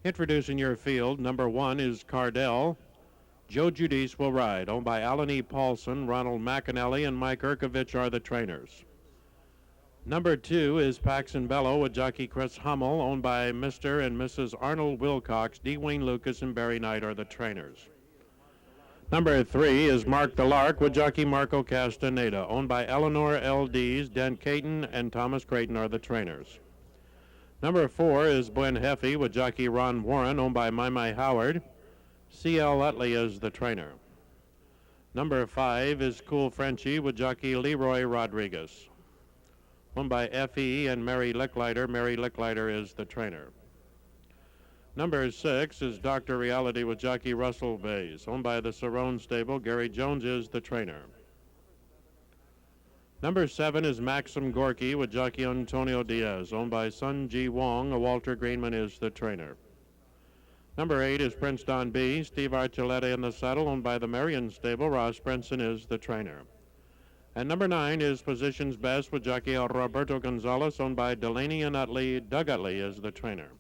Introducing your field, number 1 is Cardell. Joe Giudice will ride. Owned by Alan E. Paulson, Ronald McAnally, and Mike Erkovich are the trainers. Number 2 is Paxton Bellow with jockey Chris Hummel, owned by Mr. and Mrs. Arnold Wilcox. D. Wayne Lucas and Barry Knight are the trainers. Number 3 is Mark the Lark with jockey Marco Castaneda, owned by Eleanor L. Dees. Dent Caton and Thomas Creighton are the trainers. Number 4 is Buen Heffy with jockey Ron Warren, owned by Mai Howard. C.L. Utley is the trainer. Number 5 is Cool Frenchie with jockey Leroy Rodriguez, owned by F.E. and Mary Licklider. Mary Licklider is the trainer. Number 6 is Dr. Reality with jockey Russell Bays, owned by the Cerrone stable. Gary Jones is the trainer. Number 7 is Maxim Gorky with jockey Antonio Diaz, owned by Sun Ji Wong. Walter Greenman is the trainer. Number 8 is Prince Don B. Steve Archuleta in the saddle, owned by the Marion stable. Ross Brinson is the trainer. And number 9 is Positions Best with jockey Roberto Gonzalez, owned by Delaney and Utley. Doug Utley is the trainer.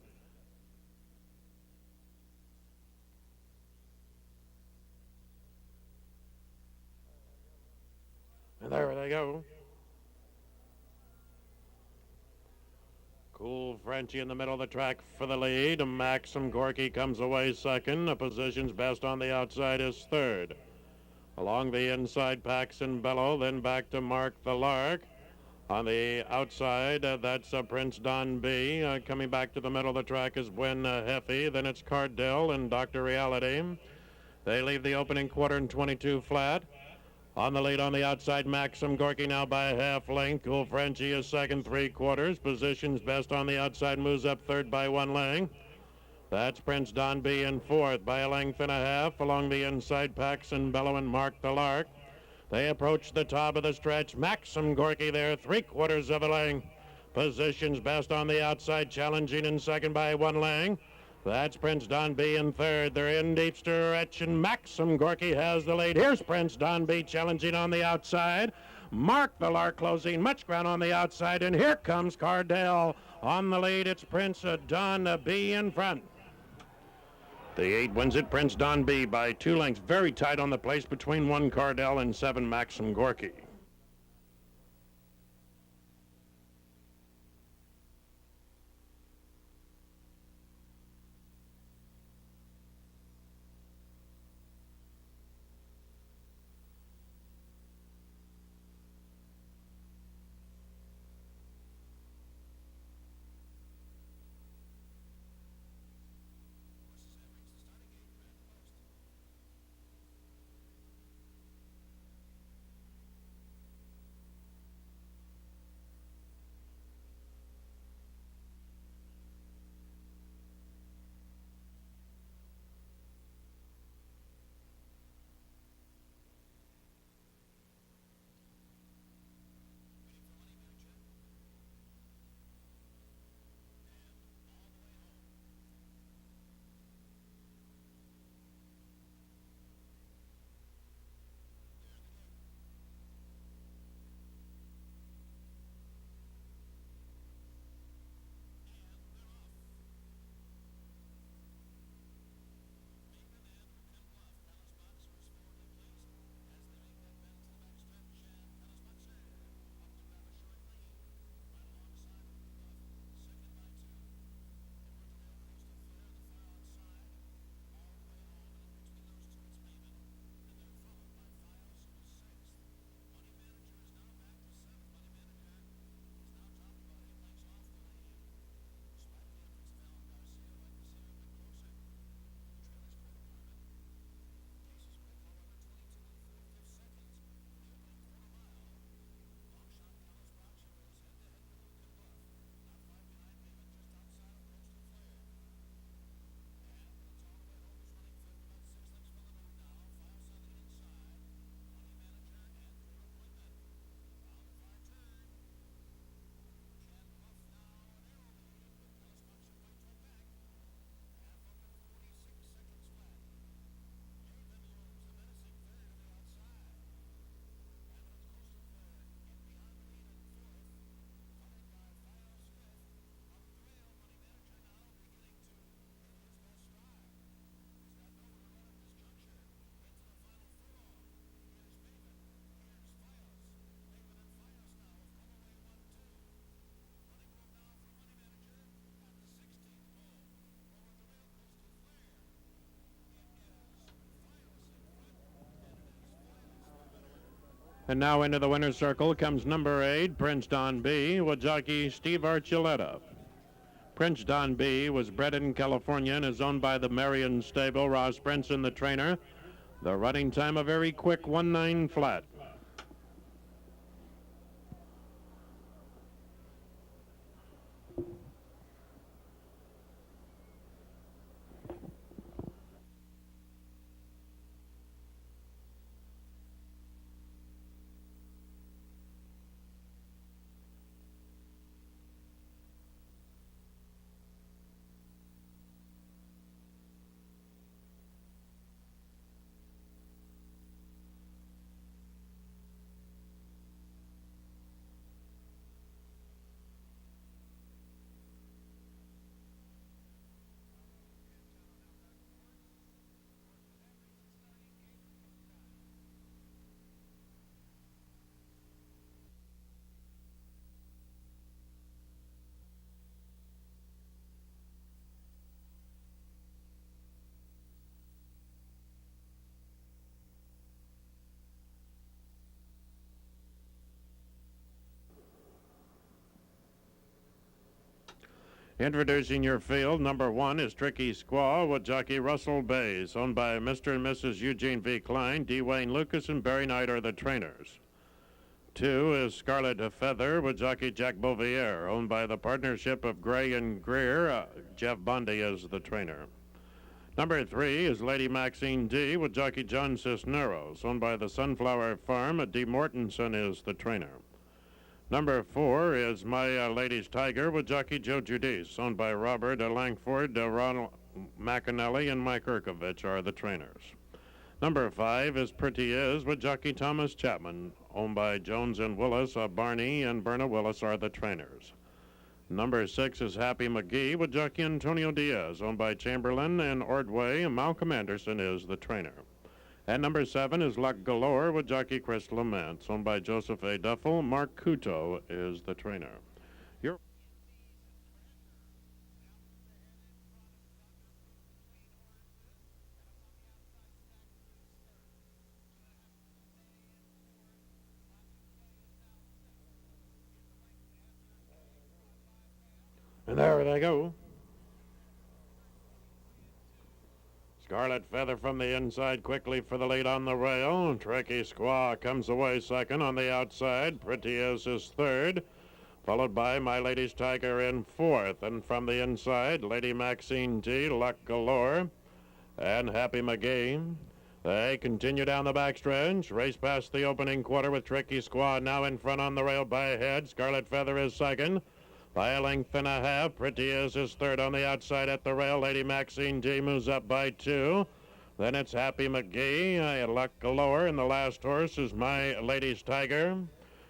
And there they go. Cool Frenchie in the middle of the track for the lead. Maxim Gorky comes away second. The Positions Best on the outside is third. Along the inside, Paxton Bellow, then back to Mark the Lark. On the outside, that's Prince Don B. Coming back to the middle of the track is Buen Heffy. Then it's Cardell and Dr. Reality. They leave the opening quarter in 22 flat. On the lead on the outside, Maxim Gorky now by a half length. Cool Frenchie is second, 3/4. Positions Best on the outside moves up third by 1 length. That's Prince Don B in fourth by a length and a half. Along the inside, Paxton Bellow and Mark the Lark. They approach the top of the stretch. Maxim Gorky there, 3/4 of a length. Positions Best on the outside, challenging in second by 1 length. That's Prince Don B in third. They're in deep stretch, and Maxim Gorky has the lead. Here's Prince Don B challenging on the outside. Mark the Lark closing, much ground on the outside, and here comes Cardell on the lead. It's Prince Don B in front. The 8 wins it, Prince Don B by 2 lengths. Very tight on the place between 1 Cardell and 7 Maxim Gorky. And now into the winner's circle comes number 8, Prince Don B, with jockey Steve Archuleta. Prince Don B was bred in California and is owned by the Marion Stable. Ross Brinson, the trainer. The running time a very quick 1-9 flat. Introducing your field, number 1 is Tricky Squaw with jockey Russell Bays, owned by Mr. and Mrs. Eugene V. Klein. D. Wayne Lucas and Barry Knight are the trainers. 2 is Scarlet Feather with jockey Jack Bouvier, owned by the partnership of Gray and Greer. Jeff Bundy is the trainer. Number 3 is Lady Maxine D with jockey John Cisneros, owned by the Sunflower Farm. Dee Mortensen is the trainer. Number 4 is My Lady's Tiger with jockey Joe Giudice, owned by Robert Langford, Ronald McAnally, and Mike Urkovich are the trainers. Number 5 is Pretty Is with jockey Thomas Chapman, owned by Jones and Willis. Barney and Berna Willis are the trainers. Number 6 is Happy McGee with jockey Antonio Diaz, owned by Chamberlain and Ordway, and Malcolm Anderson is the trainer. And number 7 is Luck Galore with jockey Chris Lamont, owned by Joseph A. Duffel. Mark Couto is the trainer. And there they go. Scarlet Feather from the inside, quickly for the lead on the rail. Tricky Squaw comes away second on the outside. Pretty Is third, followed by My Lady's Tiger in fourth. And from the inside, Lady Maxine D, Luck Galore, and Happy McGee. They continue down the backstretch, race past the opening quarter with Tricky Squaw now in front on the rail by a head. Scarlet Feather is second by a length and a half. Pretty Is third on the outside at the rail. Lady Maxine D moves up by 2. Then it's Happy McGee, Luck Galore, and the last horse is My Lady's Tiger.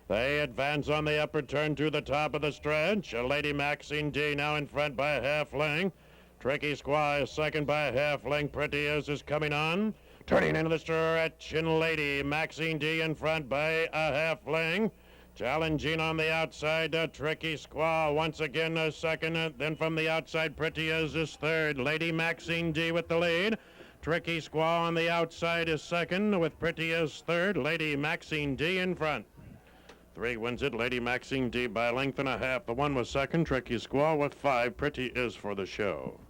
They advance on the upper turn to the top of the stretch. Lady Maxine D now in front by a half length. Tricky Squaw is second by a half length. Pretty Is coming on. Turning into the stretch, and Lady Maxine D in front by a half length. Challenging on the outside, Tricky Squaw once again second. Then from the outside, Pretty Is third. Lady Maxine D with the lead. Tricky Squaw on the outside is second, with Pretty Is third. Lady Maxine D in front. 3 wins it. Lady Maxine D by a length and a half. The 1 was second. Tricky Squaw with 5. Pretty Is for the show.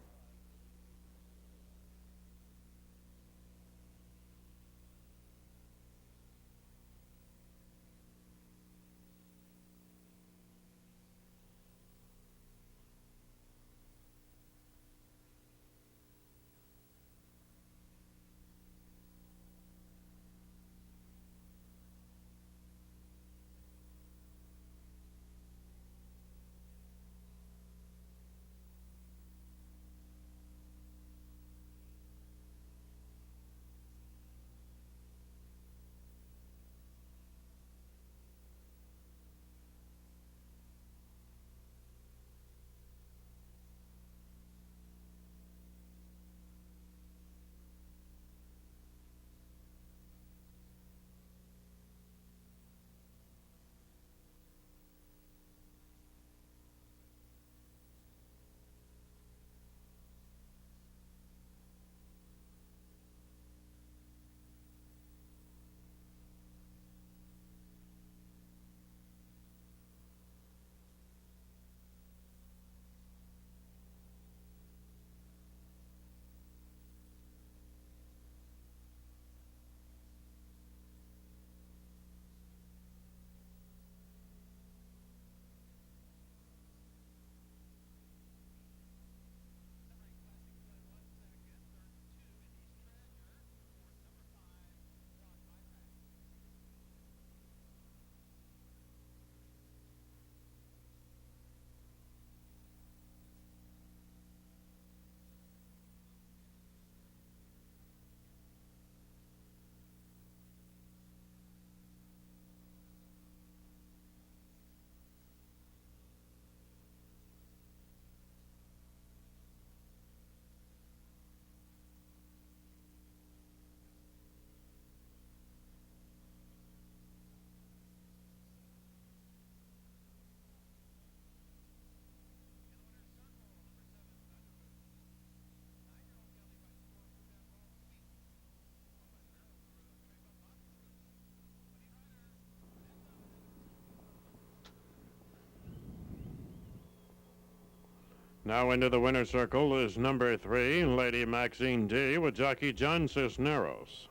Now into the winner's circle is number 3, Lady Maxine D, with jockey John Cisneros.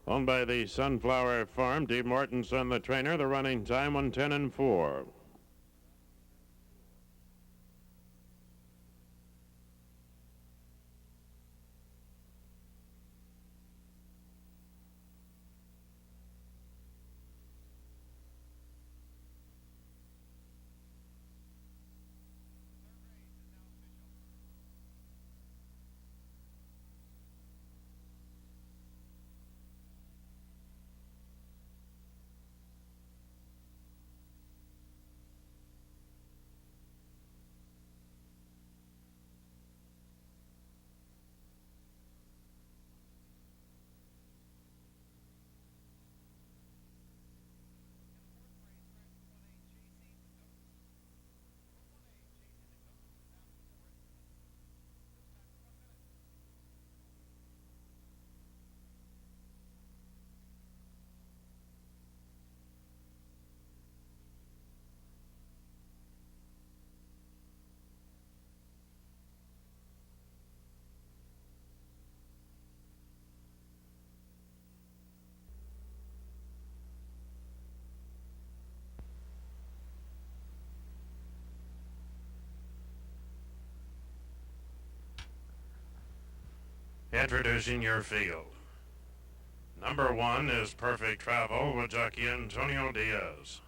Owned by the Sunflower Farm, Dee Mortensen, the trainer. The running time 1:10:04. Introducing your field. Number 1 is Perfect Travel with jockey Antonio Diaz.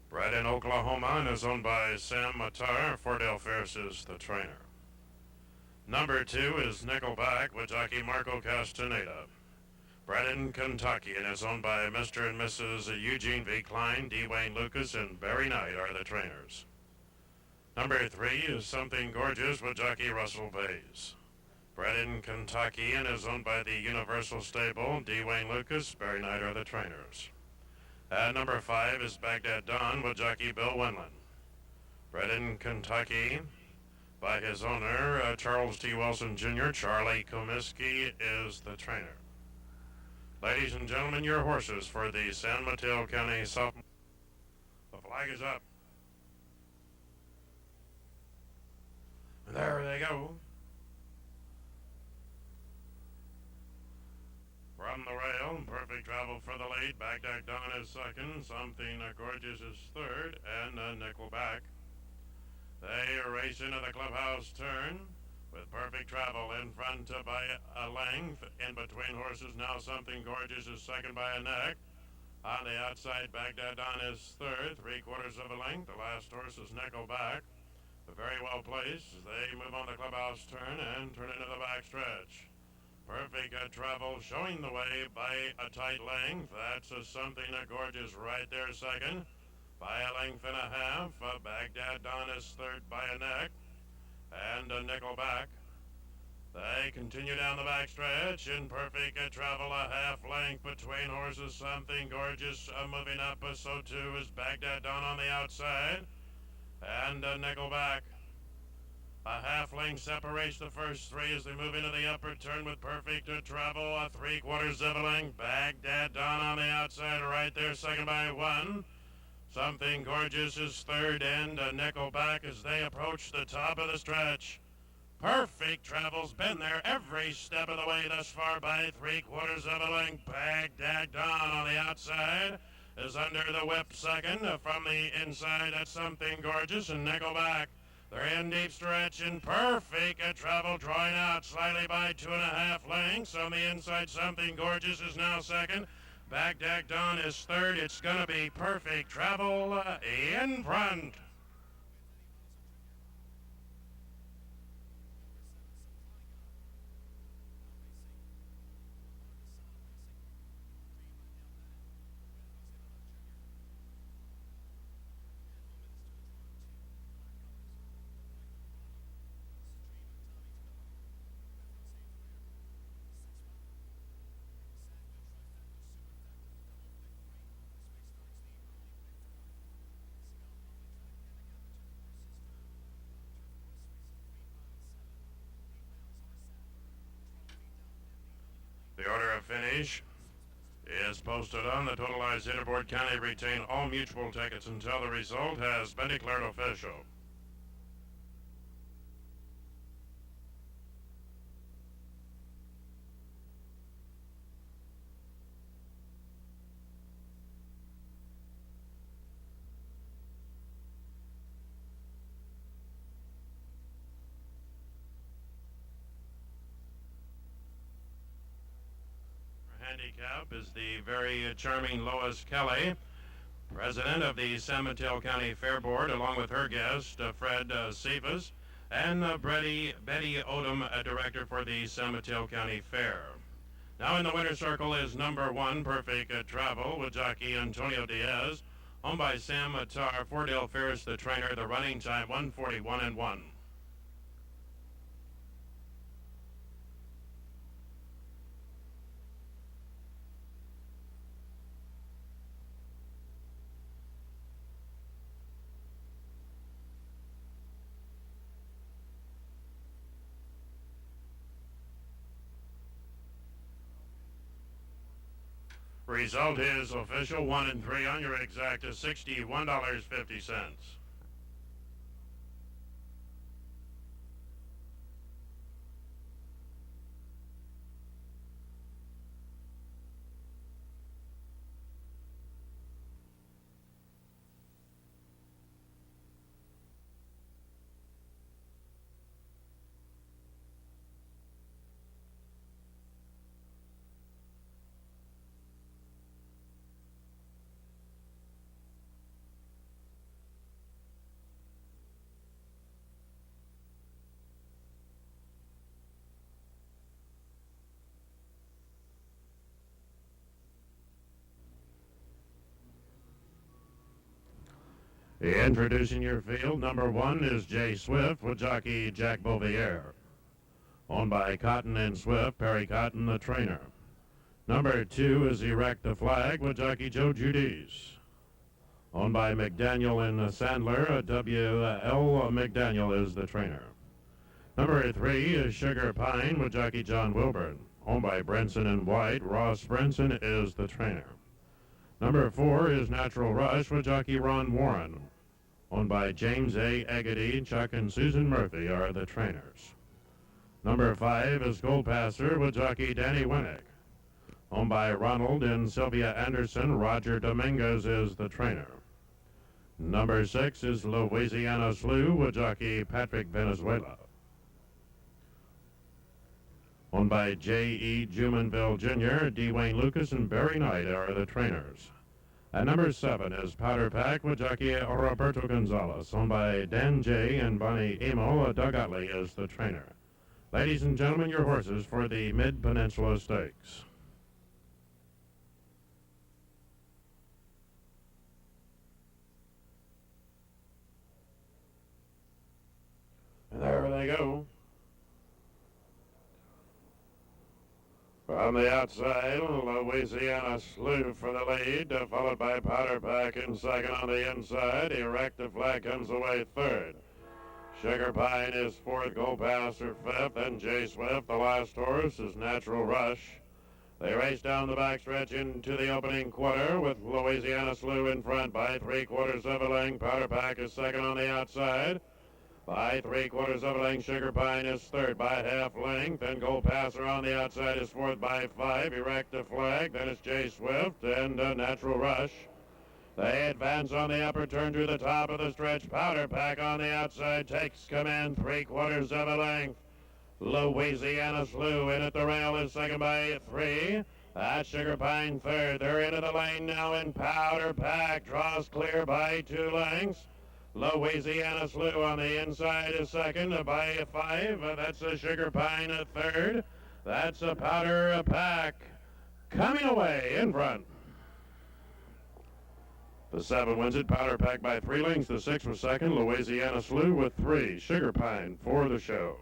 Bred in Oklahoma and is owned by Sam Matar. Fordell Ferris is the trainer. Number 2 is Nickelback with jockey Marco Castaneda. Bred in Kentucky and is owned by Mr. and Mrs. Eugene V. Klein, D. Wayne Lucas, and Barry Knight are the trainers. Number 3 is Something Gorgeous with jockey Russell Bays. Bred in Kentucky and is owned by the Universal Stable, D. Wayne Lucas, Barry Knight are the trainers. At number 5 is Baghdad Dawn with jockey Bill Winland. Bred in Kentucky by his owner, Charles T. Wilson Jr., Charlie Comiskey is the trainer. Ladies and gentlemen, your horses for the San Mateo County Sophomore. The flag is up. And there they go. From the rail, Perfect Travel for the lead. Baghdad Dawn is second. Something Gorgeous is third. And Nickelback. They race into the clubhouse turn with Perfect Travel in front by a length. In between horses now Something Gorgeous is second by a neck. On the outside, Baghdad Dawn is third, 3/4 of a length. The last horse is Nickelback. Very well placed as they move on the clubhouse turn and turn into the backstretch. Perfect Travel showing the way by a tight length. That's Something Gorgeous right there second by a length and a half. Baghdad Dawn is third by a neck. And Nickelback. They continue down the backstretch in Perfect Travel, a half length between horses. Something Gorgeous moving up, so too is Baghdad Dawn on the outside. And Nickelback. A half length separates the first three as they move into the upper turn with Perfect Travel, a 3/4 of a length. Baghdad Dawn on the outside right there, second by 1. Something Gorgeous is third, and Nickelback as they approach the top of the stretch. Perfect Travel's been there every step of the way thus far by 3/4 of a length. Baghdad Dawn on the outside is under the whip second. From the inside, that's Something Gorgeous and Nickelback. They're in deep stretch and Perfect Travel drawing out slightly by 2.5 lengths. On the inside, Something Gorgeous is now second. Baghdad Dawn is third. It's going to be Perfect Travel in front. The order of finish is posted on the totalized leaderboard. County retain all mutual tickets until the result has been declared official. Handicap is the very charming Lois Kelly, president of the San Mateo County Fair Board, along with her guest, Fred Cephas, and Betty Odom, director for the San Mateo County Fair. Now in the winner's circle is number 1, Perfect Travel, with jockey Antonio Diaz, owned by Sam Attar. Fordell Ferris, the trainer. The running time 1:41.1. Result is official 1 and 3 on your exact is $61.50. Introducing your field, number 1 is Jay Swift with jockey Jack Bouvier. Owned by Cotton and Swift, Perry Cotton, the trainer. Number 2 is Erect the Flag with jockey Joe Judice. Owned by McDaniel and Sandler, W.L. McDaniel is the trainer. Number 3 is Sugar Pine with jockey John Wilburn. Owned by Brinson and White, Ross Brinson is the trainer. Number 4 is Natural Rush with jockey Ron Warren. Owned by James A. Agady, Chuck and Susan Murphy are the trainers. Number 5 is Gold Passer with jockey Danny Winnick. Owned by Ronald and Sylvia Anderson, Roger Dominguez is the trainer. Number 6 is Louisiana Slew with jockey Patrick Venezuela. Owned by J.E. Jumonville Jr., D. Wayne Lucas, and Barry Knight are the trainers. And number 7 is Powder Pack with jockey Roberto Gonzalez. Owned by Dan J. and Bonnie Emo, Doug Utley is the trainer. Ladies and gentlemen, your horses for the Mid-Peninsula Stakes. And there they go. From the outside, Louisiana Slew for the lead, followed by Powder Pack in second on the inside. Erect the Flag comes away third. Sugar Pine is fourth, Gold Passer fifth, and Jay Swift, the last horse, is Natural Rush. They race down the backstretch into the opening quarter with Louisiana Slew in front by 3/4 of a length. Powder Pack is second on the outside. By 3/4 of a length, Sugar Pine is third by half length, and Gold Passer on the outside is fourth by 5. Erect the Flag, then it's Jay Swift and Natural Rush. They advance on the upper turn to the top of the stretch. Powder Pack on the outside takes command 3/4 of a length. Louisiana Slew in at the rail is second by 3. That's Sugar Pine third. They're into the lane now, and Powder Pack draws clear by 2 lengths. Louisiana Slew on the inside is second by 5. That's a Sugar Pine at third. That's a Powder Pack coming away in front. The 7 wins it. Powder Pack by 3 lengths. The 6 was second. Louisiana Slew with 3. Sugar Pine for the show.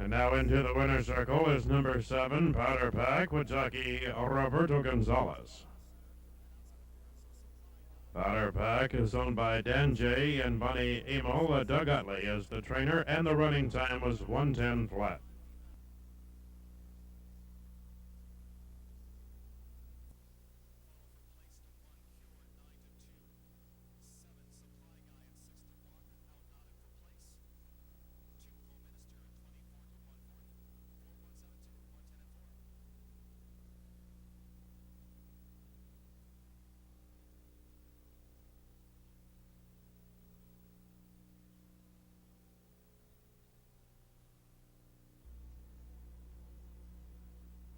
And now into the winner's circle is number 7, Powder Pack, with jockey Roberto Gonzalez. Powder Pack is owned by Dan J. and Bonnie Emil. Doug Utley is the trainer, and the running time was 1:10 flat.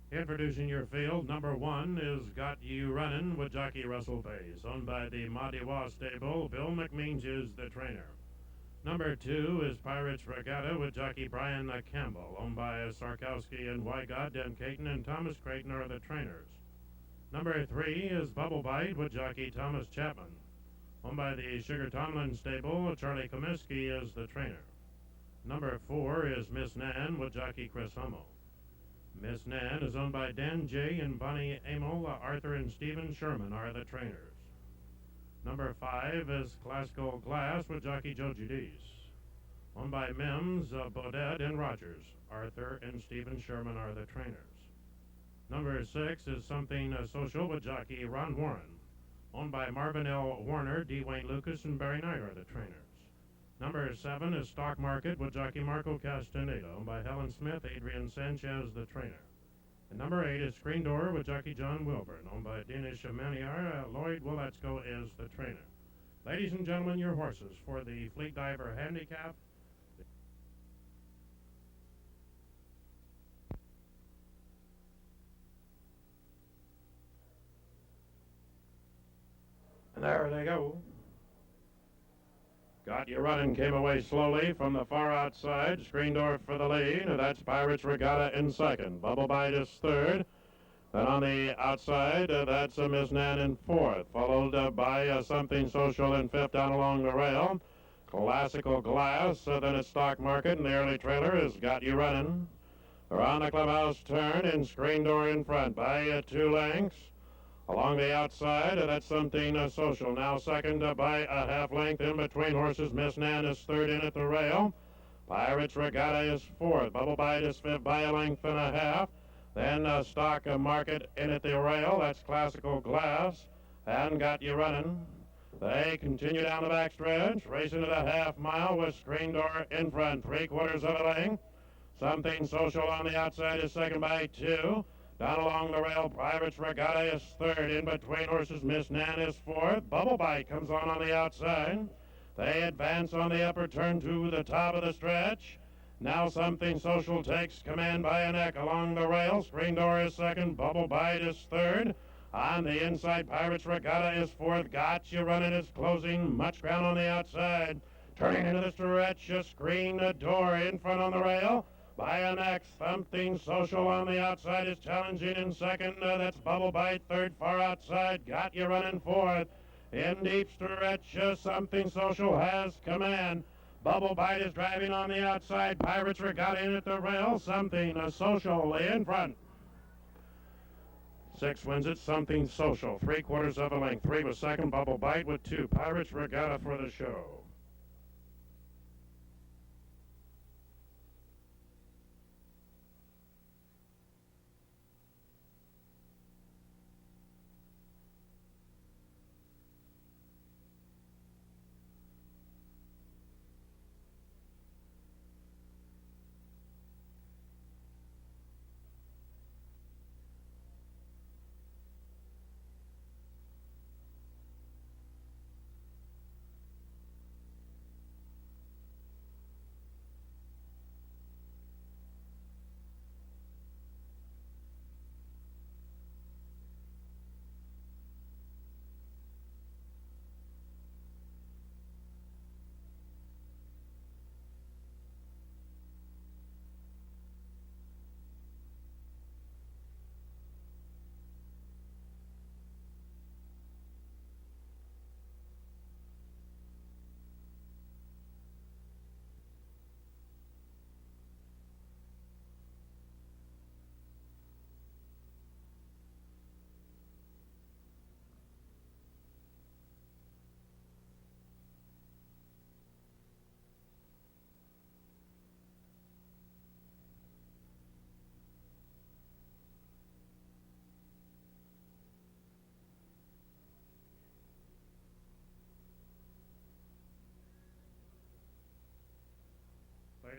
Introducing your field, number 1 is Got You Runnin' with jockey Russell Pace, owned by the Madiwa stable. Bill McMeans is the trainer. Number 2 is Pirates Regatta with jockey Brian Campbell, owned by Sarkowski and Wygod. Dan Caton and Thomas Creighton are the trainers. Number 3 is Bubble Bite with jockey Thomas Chapman, owned by the Sugar Tomlin stable. Charlie Comiskey is the trainer. Number 4 is Miss Nan with jockey Chris Hummel. Miss Nan is owned by Dan J. and Bonnie Emil. Arthur and Stephen Sherman are the trainers. Number 5 is Classical Glass with jockey Joe Giudice, owned by Mims, Baudet, and Rogers. Arthur and Stephen Sherman are the trainers. Number 6 is Something Social with jockey Ron Warren, owned by Marvin L. Warner. D. Wayne Lucas and Barry Knight are the trainers. Number 7 is Stock Market with jockey Marco Castaneda, owned by Helen Smith. Adrian Sanchez, the trainer. And number 8 is Screen Door with jockey John Wilburn, owned by Danish Maniar. Lloyd Wiletsko is the trainer. Ladies and gentlemen, your horses for the Fleet Diver Handicap. And there they go. Got You Running came away slowly from the far outside. Screen Door for the lead. That's Pirates Regatta in second. Bubble Bite is third. Then on the outside, that's Miss Nan in fourth. Followed by Something Social in fifth down along the rail. Classical Glass, then it's Stock Market, and the early trailer is Got You Running. Around the clubhouse turn, and Screen Door in front by 2 lengths. Along the outside, that's Something Social. Now second by a half length in between horses. Miss Nan is third in at the rail. Pirates Regatta is fourth. Bubble Bite is fifth by a length and a half. Then Stock Market in at the rail. That's Classical Glass and Got You Running. They continue down the backstretch, racing at a half mile with Screen Door in front, 3/4 of a length. Something Social on the outside is second by 2. Down along the rail, Pirates Regatta is third. In between horses, Miss Nan is fourth. Bubble Bite comes on the outside. They advance on the upper turn to the top of the stretch. Now Something Social takes command by a neck along the rail. Screen Door is second. Bubble Bite is third. On the inside, Pirates Regatta is fourth. Got You Running is closing. Much ground on the outside. Turning into the stretch, Screen Door in front on the rail. By a neck, Something Social on the outside is challenging in second. That's Bubble Bite third, far outside. Got You Running fourth. In deep stretch, Something Social has command. Bubble Bite is driving on the outside. Pirates Regatta in at the rail. Something Social in front. 6 wins it. Something Social. 3/4 of a length. 3 was second. Bubble Bite with 2. Pirates Regatta for the show.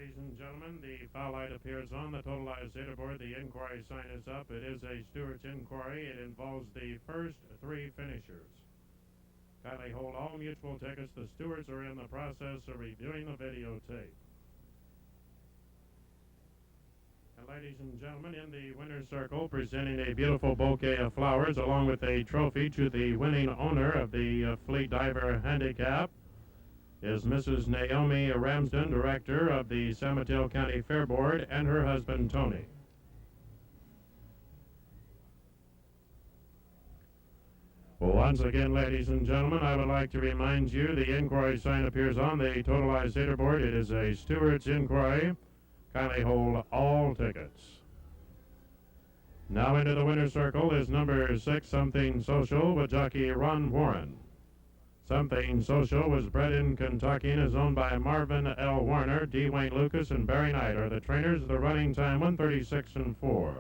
ladies and gentlemen, the foul light appears on the totalized leaderboard. The inquiry sign is up. It is a Stewart's inquiry. It involves the first three finishers. Kindly hold all mutual tickets. The stewards are in the process of reviewing the videotape. And ladies and gentlemen, in the winner's circle, presenting a beautiful bouquet of flowers along with a trophy to the winning owner of the Fleet Diver Handicap, is Mrs. Naomi Ramsden, director of the Mateo County Fair Board, and her husband, Tony. Well, once again, ladies and gentlemen, I would like to remind you the inquiry sign appears on the totalized leaderboard. It is a Stewart's inquiry. Kindly hold all tickets. Now into the winner's circle is number 6, Something Social, with jockey Ron Warren. Something Social was bred in Kentucky and is owned by Marvin L. Warner, D. Wayne Lucas, and Barry Knight are the trainers. The running time 1:36 and 4.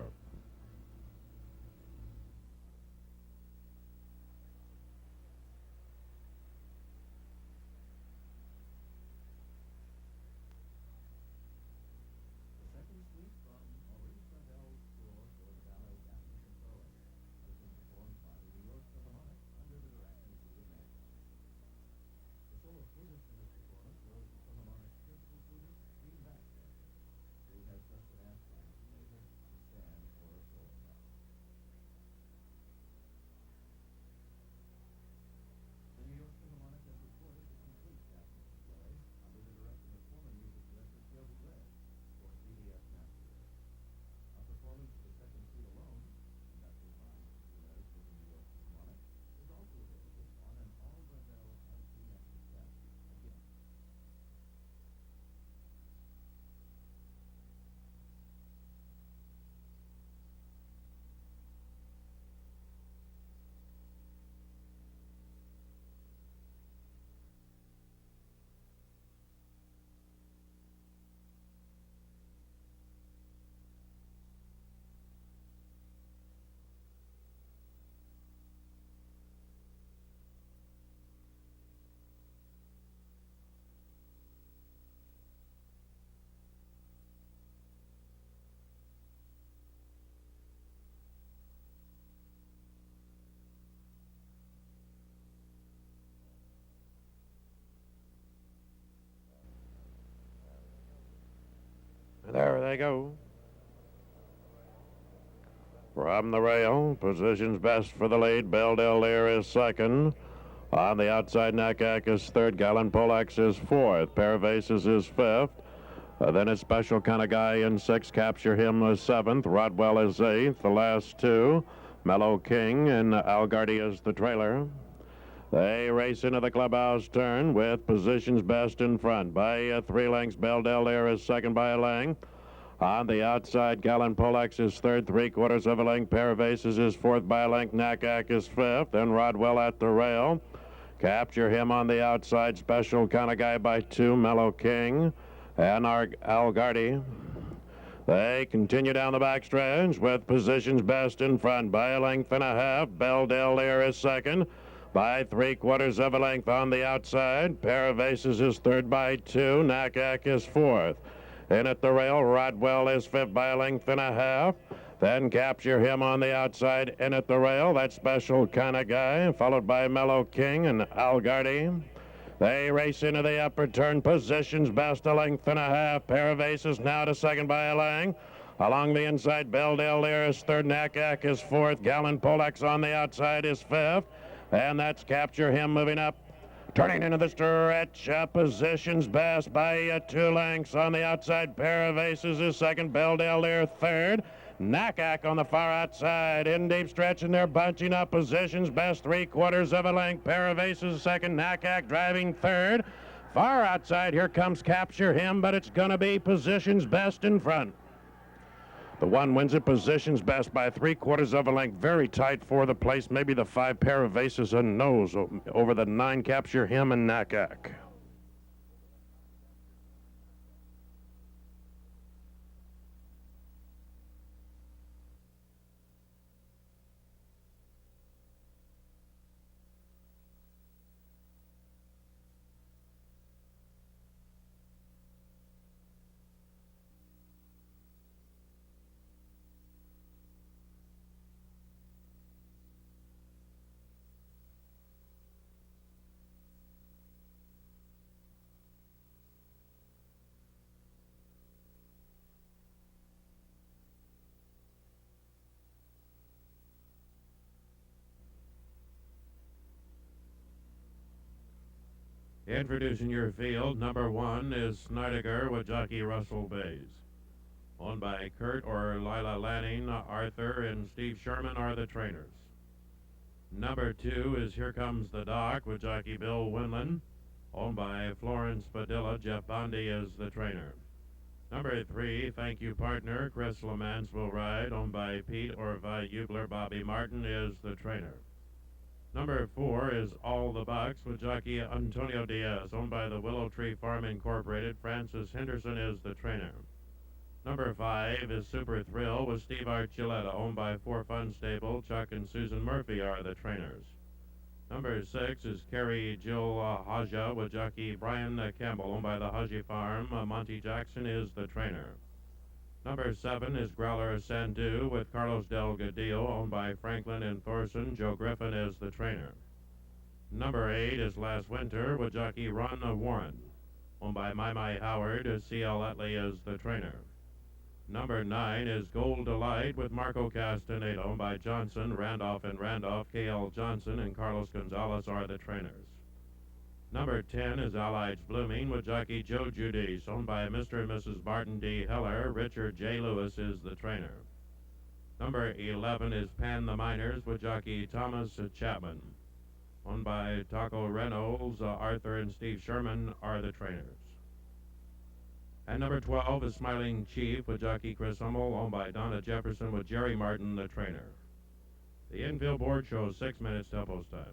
There they go. From the rail, positions best for the lead. Beldelere is second. On the outside, Nakak is third. Gallon Polax is fourth. Paravases is fifth. Then it's Special Kind of Guy in sixth. Capture Him is seventh. Rodwell is eighth. The last two, Mellow King and Algardi is the trailer. They race into the clubhouse turn with positions best in front. By 3 lengths, Beldelere is second by a length. On the outside, Gallon Polax is third, 3/4 of a length. Paravases is fourth by a length. Nakak is fifth. Then Rodwell at the rail. Capture Him on the outside. Special Kind of Guy by 2, Mellow King and Algardi. They continue down the backstretch with positions best in front. By a length and a half, Beldelere is second. By 3/4 of a length on the outside. Paravases is third by 2. Nakak is fourth. In at the rail, Rodwell is fifth by a length and a half. Then Capture Him on the outside. In at the rail, that Special Kind of Guy, followed by Mellow King and Algardi. They race into the upper turn. Positions best a length and a half. Paravases now to second by a length. Along the inside, Beldelere is third. Nakak is fourth. Gallon Polax on the outside is fifth. And that's Capture Him moving up. Turning into the stretch, positions best by 2 lengths on the outside. Paravases is second. Beldelere third. Nakak on the far outside. In deep stretch, and they're bunching up. Positions best 3/4 of a length. Paravases second. Nakak driving third. Far outside, here comes Capture Him, but it's going to be positions best in front. The one wins it, positions best by 3/4 of a length. Very tight for the place. Maybe the 5 Paravases and nose over the 9 Capture Him and Nakak. Introducing your field, number 1 is Snyder with jockey Russell Bays. Owned by Kurt or Lila Lanning, Arthur and Steve Sherman are the trainers. Number 2 is Here Comes the Doc with jockey Bill Winland. Owned by Florence Padilla, Jeff Bondi is the trainer. Number 3, Thank You Partner, Chris Lamance will ride. Owned by Pete or Vi Hubler, Bobby Martin is the trainer. Number 4 is All the Bucks with jockey Antonio Diaz. Owned by the Willow Tree Farm Incorporated, Francis Henderson is the trainer. Number 5 is Super Thrill with Steve Archuleta. Owned by Four Fun Stable, Chuck and Susan Murphy are the trainers. Number 6 is Carrie Jill Haja with jockey Brian Campbell. Owned by the Haji Farm, Monty Jackson is the trainer. Number 7 is Growler Sandu with Carlos Delgadillo. Owned by Franklin and Thorson. Joe Griffin is the trainer. Number 8 is Last Winter with jockey Ron Warren. Owned by Mai Howard. C.L. Utley is the trainer. Number 9 is Gold Delight with Marco Castaneda. Owned by Johnson, Randolph and Randolph. K.L. Johnson and Carlos Gonzalez are the trainers. Number 10 is Allied's Blooming with jockey Joe Giudice. Owned by Mr. and Mrs. Martin D. Heller. Richard J. Lewis is the trainer. Number 11 is Pan the Miners with jockey Thomas Chapman. Owned by Taco Reynolds, Arthur and Steve Sherman are the trainers. And number 12 is Smiling Chief with jockey Chris Hummel. Owned by Donna Jefferson with Jerry Martin, the trainer. The infield board shows 6 minutes till post time.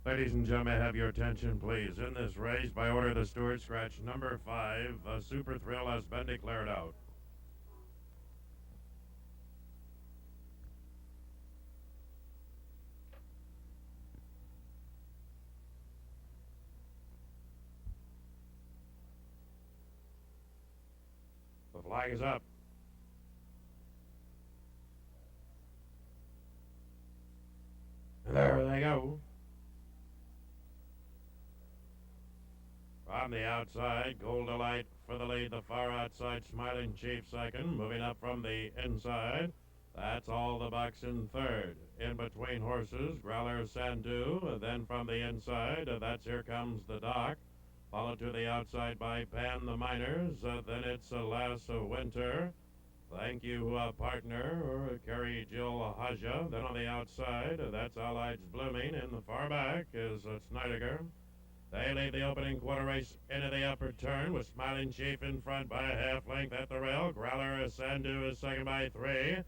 Ladies and gentlemen, have your attention, please. In this race, by order of the steward, scratch number 5, Super Thrill has been declared out. The flag is up. There they go. From the outside, Gold Delight for the lead. The far outside, Smiling Chief second. Moving up from the inside, that's All the Bucks in third. In between horses, Growler Sandu. Then from the inside, that's Here Comes the Doc. Followed to the outside by Pan the Miners. Then it's Last Winter. Thank You Partner, or Carrie Jill Haja. Then on the outside, that's Allied's Blooming. In the far back is Snyder. They leave the opening quarter race into the upper turn with Smiling Chief in front by a half length at the rail. Growler Sandu is second by 3.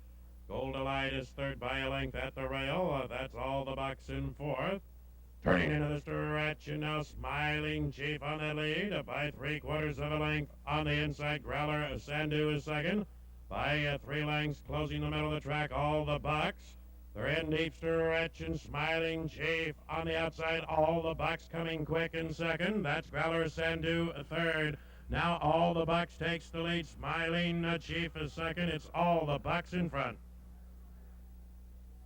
Gold Delight is third by a length at the rail. That's All the Bucks in fourth. Turning into the stretch, and now Smiling Chief on the lead by 3/4 of a length on the inside. Growler Sandu is second by 3 lengths, closing the middle of the track. All the Bucks. They're in deep stretch, and Smiling Chief on the outside. All the Bucks coming quick in second. That's Growler Sandu third. Now All the Bucks takes the lead. Smiling Chief is second. It's All the Bucks in front.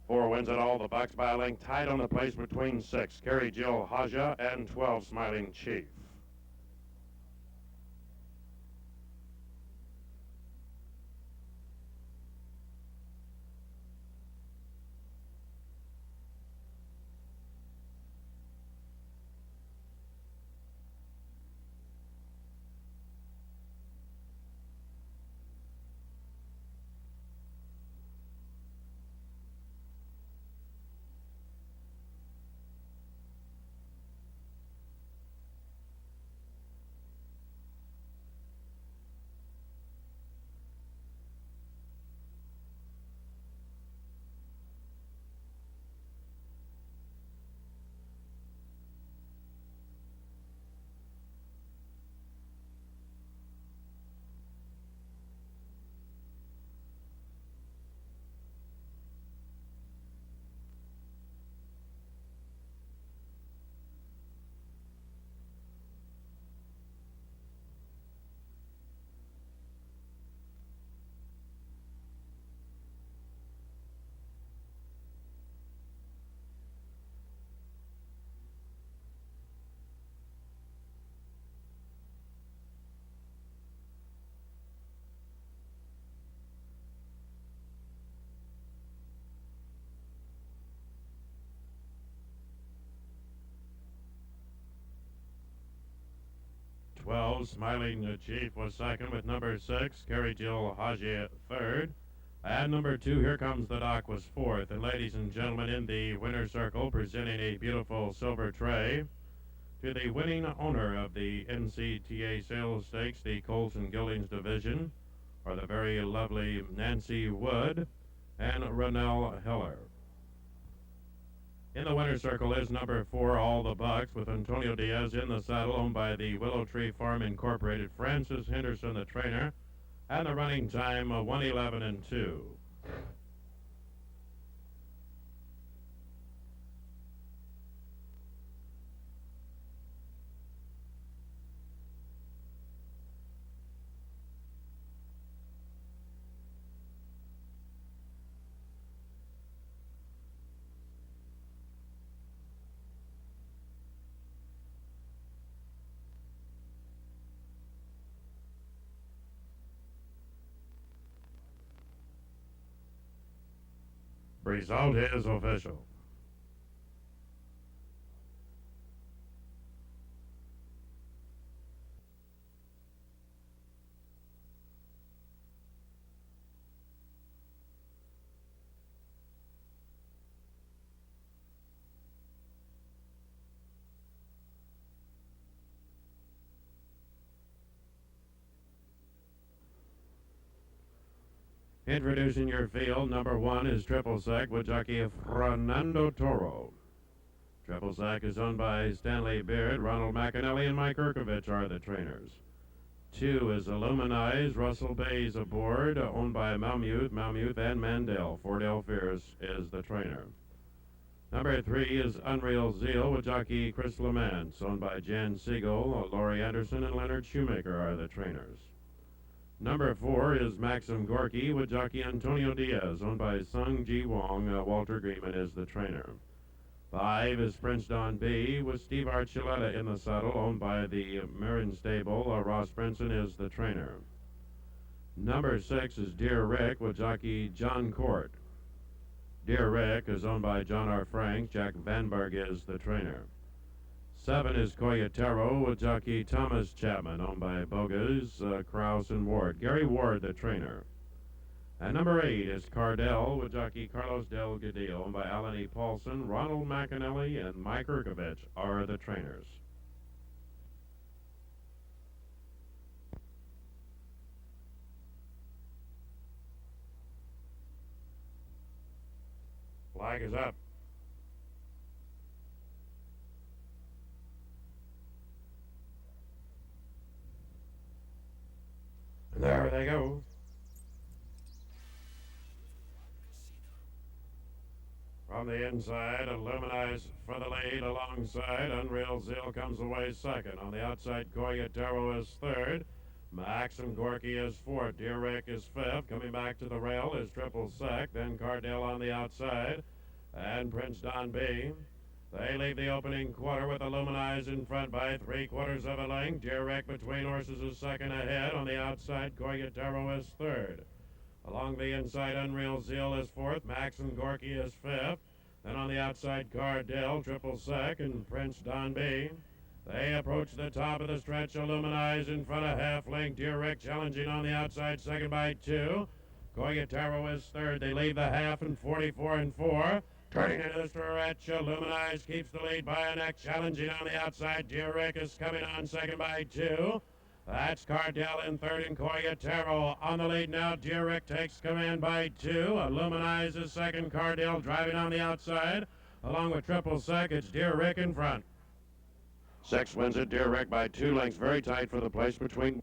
4 wins at All the Bucks by a length, tied on the place between 6, Carrie Jill Haja, and 12, Smiling Chief. 12, Smiling Chief was second with number 6, Carrie Jill Haji third. And number 2, Here Comes the Doc, was fourth. And ladies and gentlemen, in the winner's circle, presenting a beautiful silver tray to the winning owner of the NCTA Sales Stakes, the Colts and Geldings division, are the very lovely Nancy Wood and Ronell Heller. In the winner's circle is number 4, All the Bucks, with Antonio Diaz in the saddle, owned by the Willow Tree Farm Incorporated. Francis Henderson, the trainer, and the running time 1:11 and 2. Result is official. Introducing your field, number 1 is Triple Sec with jockey Fernando Toro. Triple Sec is owned by Stanley Beard. Ronald McAnally and Mike Urkovich are the trainers. 2 is Illuminize. Russell Bayes aboard, owned by Malmuth and Mandel. Fordell Fierce is the trainer. Number 3 is Unreal Zeal with jockey Chris Lamance, owned by Jan Siegel. Laurie Anderson and Leonard Shoemaker are the trainers. Number 4 is Maxim Gorky with jockey Antonio Diaz, owned by Sung Ji Wong. Walter Greenman is the trainer. 5 is Prince Don B with Steve Archuleta in the saddle, owned by the Marin Stable. Ross Brinson is the trainer. Number 6 is Dear Rick with jockey John Court. Dear Rick is owned by John R. Frank. Jack Vanberg is the trainer. 7 is Coyotero with jockey Thomas Chapman, owned by Bogas, Krause, and Ward. Gary Ward, the trainer. And number 8 is Cardell with jockey Carlos Del Gadillo, owned by Alan E. Paulson. Ronald McAnally and Mike Urkovich are the trainers. Flag is up. And there they go. From the inside, Illuminize for the lead. Alongside, Unreal Zeal comes away second. On the outside, Coyotero is third. Maxim Gorky is fourth. Dear Rick is fifth. Coming back to the rail is Triple Sec. Then Cardell on the outside. And Prince Don B. They leave the opening quarter with Illuminize in front by 3/4 of a length. Dear Rick between horses is second ahead. On the outside, Coyotero is third. Along the inside, Unreal Zeal is fourth. Maxim Gorky is fifth. Then on the outside, Cardell, Triple Sec, and Prince Don B. They approach the top of the stretch. Illuminize in front of half length. Dear Rick challenging on the outside, second by 2. Coyotero is third. They leave the half in 44 and 4. Turning into the stretch, Illuminize keeps the lead by a neck, challenging on the outside. Dear Rick is coming on second by 2. That's Cardell in third and Coyotero on the lead now. Dear Rick takes command by 2. Illuminize is second. Cardell driving on the outside. Along with Triple Sec, it's Dear Rick in front. 6 wins it. Dear Rick by 2 lengths. Very tight for the place between.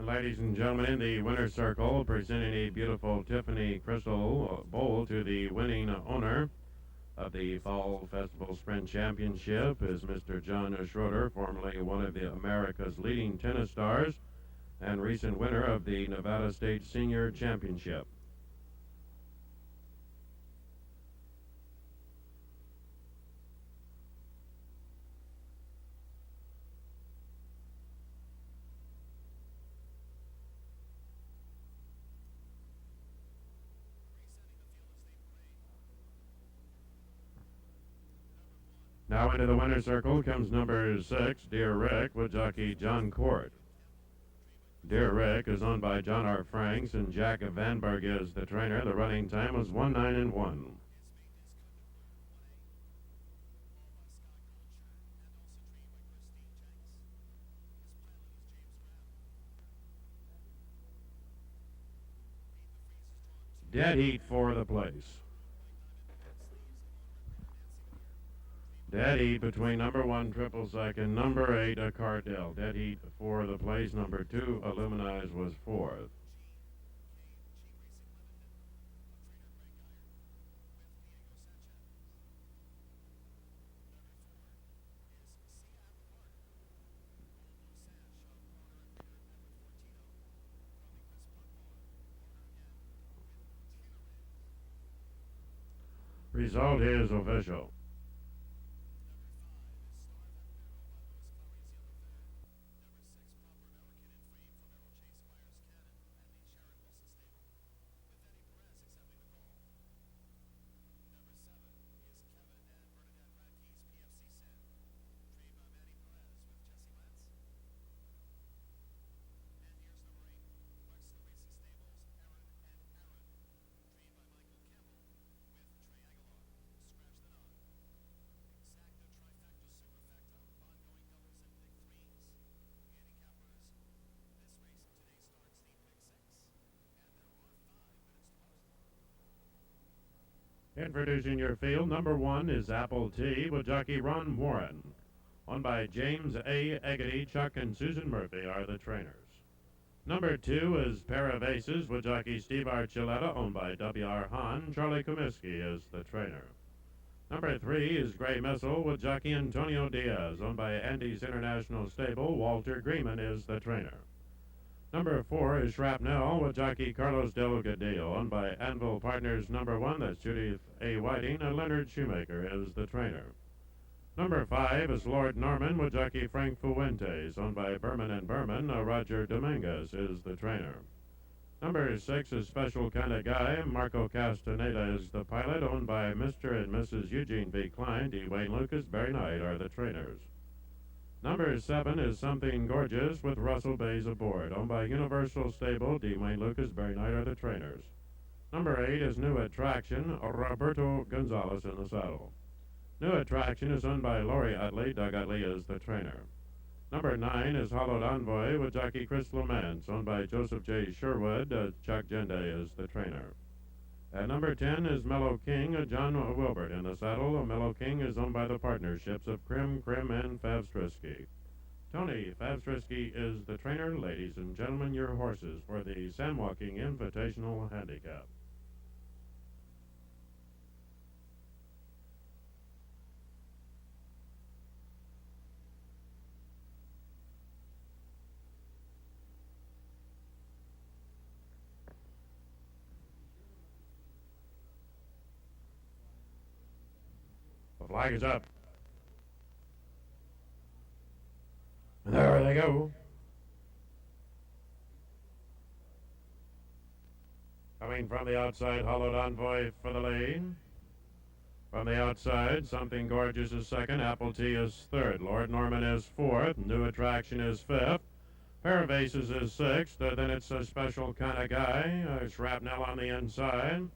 Ladies and gentlemen, in the winner's circle, presenting a beautiful Tiffany Crystal Bowl to the winning owner of the Fall Festival Sprint Championship is Mr. John Schroeder, formerly one of the America's leading tennis stars and recent winner of the Nevada State Senior Championship. Now into the winner's circle comes number 6, Dear Rick, with jockey John Court. Dear Rick is owned by John R. Franks, and Jack Vanberg is the trainer. The running time was 1:09.1. Dead heat for the place. Dead heat between number 1, Triple Second, number 8, Cardell. Dead heat for the place. Number 2, Illuminize, was 4th. Result is official. Introducing your field, number 1 is Apple Tea with jockey Ron Warren. Owned by James A. Eggety, Chuck and Susan Murphy are the trainers. Number 2 is Pair of Aces with jockey Steve Archuleta, owned by W.R. Hahn. Charlie Comiskey is the trainer. Number 3 is Gray Missile with jockey Antonio Diaz, owned by Andy's International Stable. Walter Greenman is the trainer. Number 4 is Shrapnel with jockey Carlos Delgadillo, owned by Anvil Partners. Number 1, that's Judith A. Whiting, and Leonard Shoemaker is the trainer. Number 5 is Lord Norman with jockey Frank Fuentes, owned by Berman and Berman. Roger Dominguez is the trainer. Number 6 is Special Kinda Guy. Marco Castaneda is the pilot, owned by Mr. and Mrs. Eugene V. Klein. D. Wayne Lucas, Barry Knight are the trainers. Number 7 is Something Gorgeous with Russell Bays aboard, owned by Universal Stable. D. Wayne Lucas, Barry Knight are the trainers. Number 8 is New Attraction, Roberto Gonzalez in the saddle. New Attraction is owned by Lori Utley. Doug Utley is the trainer. Number 9 is Hollowed Envoy with jockey Chris Lamance, owned by Joseph J. Sherwood. Chuck Gende is the trainer. At number 10 is Mellow King, John Wilbert in the saddle. Mellow King is owned by the partnerships of Krim, and Favstrisky. Tony Favstrisky is the trainer. Ladies and gentlemen, your horses for the San Joaquin Invitational Handicap. The flag is up. And there they go. Coming from the outside, Hollowed Envoy for the lead. From the outside, Something Gorgeous is second. Apple Tea is third. Lord Norman is fourth. New Attraction is fifth. Pair of Aces is sixth. Then it's a Special Kind of Guy. Shrapnel on the inside.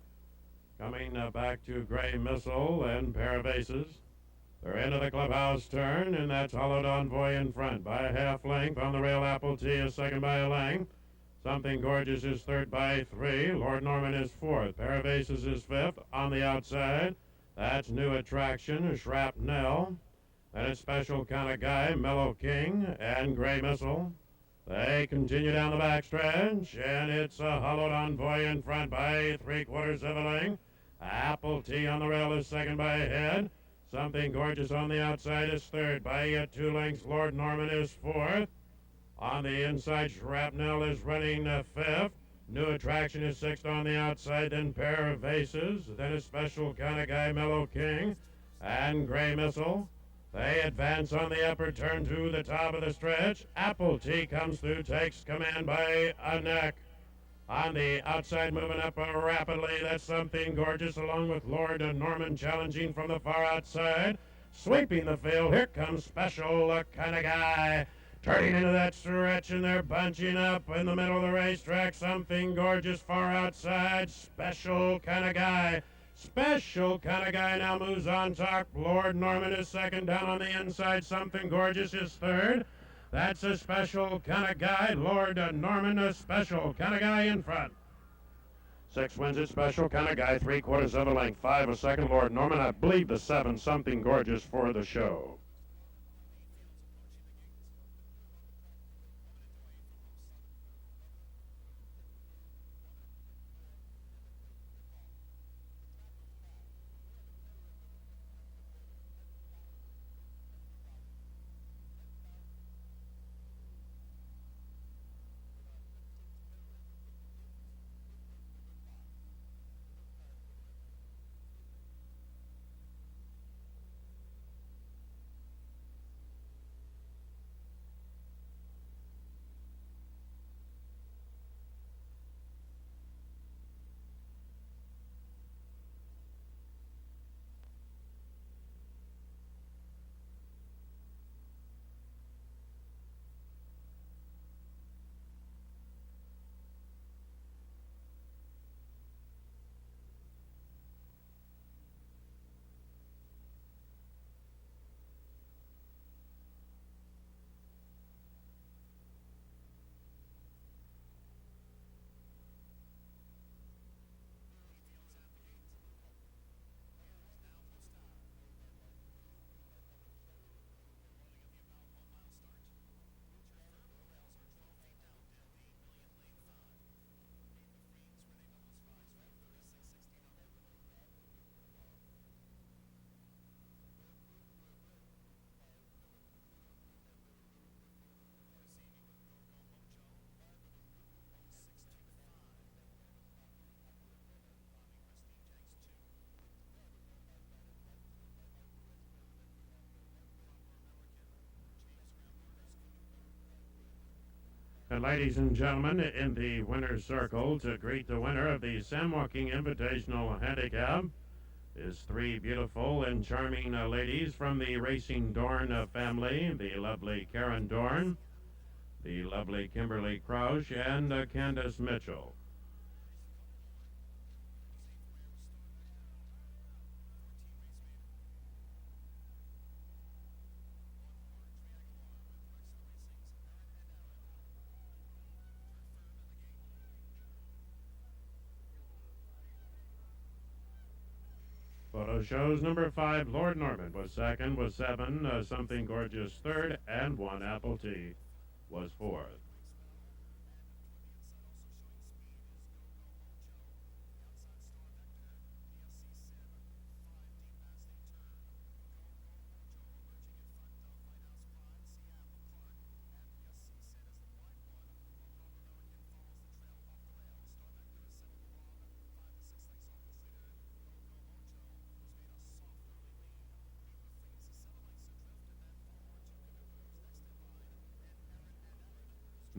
Coming back to Gray Missile and Pair of Aces. They're into the clubhouse turn, and that's Hollowed Envoy in front by a half length. On the rail, Apple Tea is second by a length. Something Gorgeous is third by 3. Lord Norman is fourth. Pair of Aces is fifth. On the outside, that's New Attraction, Shrapnel. Then it's Special Kind of Guy, Mellow King, and Gray Missile. They continue down the backstretch, and it's a hollowed envoy in front by 3/4 of a length. Apple Tea on the rail is second by a head. Something Gorgeous on the outside is third by 2 lengths. Lord Norman is fourth. On the inside, Shrapnel is running fifth. New Attraction is sixth on the outside, then Pair of Aces, then a special kind of guy, Mellow King, and Gray Missile. They advance on the upper turn to the top of the stretch. Apple Tea comes through, takes command by a neck. On the outside, moving up rapidly, that's Something Gorgeous, along with Lord Norman challenging from the far outside. Sweeping the field, here comes Special kind of guy. Turning into that stretch, and they're bunching up in the middle of the racetrack. Something Gorgeous far outside. Special kind of guy. Special kind of guy now moves on top. Lord Norman is second. Down on the inside, Something Gorgeous is third. That's a Special kind of guy. Lord Norman, a Special kind of guy in front. 6 wins it, Special kind of guy, 3/4 of a length. 5 a second, Lord Norman. I believe the 7, Something Gorgeous for the show. And ladies and gentlemen, in the winner's circle to greet the winner of the Joaquin Invitational Handicap is 3 beautiful and charming ladies from the Racing Dorn family, the lovely Karen Dorn, the lovely Kimberly Crouch, and Candace Mitchell. Photo shows number 5, Lord Norman, was second, was 7, Something Gorgeous third, and 1 Apple Tea was fourth.